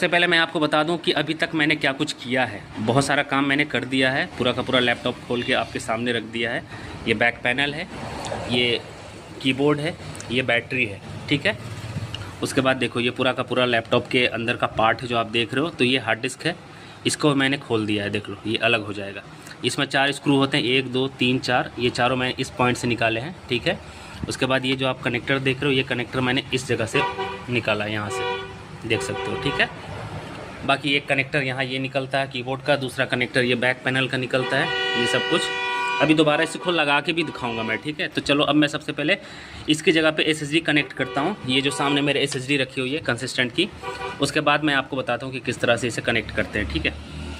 सबसे पहले मैं आपको बता दूं कि अभी तक मैंने क्या कुछ किया है। बहुत सारा काम मैंने कर दिया है, पूरा का पूरा लैपटॉप खोल के आपके सामने रख दिया है। ये बैक पैनल है, ये कीबोर्ड है, ये बैटरी है, ठीक है। उसके बाद देखो ये पूरा का पूरा लैपटॉप के अंदर का पार्ट है जो आप देख रहे हो। तो ये हार्ड डिस्क है, इसको मैंने खोल दिया है, देख लो ये अलग हो जाएगा। इसमें 4 स्क्रू होते हैं, 1 2 3 4, ये चारों मैंने इस पॉइंट से निकाले हैं, ठीक है। उसके बाद ये जो आप कनेक्टर देख रहे हो, ये कनेक्टर मैंने इस जगह से निकाला है, यहाँ से देख सकते हो, ठीक है। बाकी एक कनेक्टर यहाँ ये निकलता है कीबोर्ड का, दूसरा कनेक्टर ये बैक पैनल का निकलता है, ये सब कुछ अभी दोबारा इसे खोल लगा के भी दिखाऊंगा मैं, ठीक है। तो चलो अब मैं सबसे पहले इसकी जगह पे SSD कनेक्ट करता हूँ। ये जो सामने मेरे SSD रखी हुई है कंसिस्टेंट की, उसके बाद मैं आपको बताता हूँ कि किस तरह से इसे कनेक्ट करते हैं, ठीक है।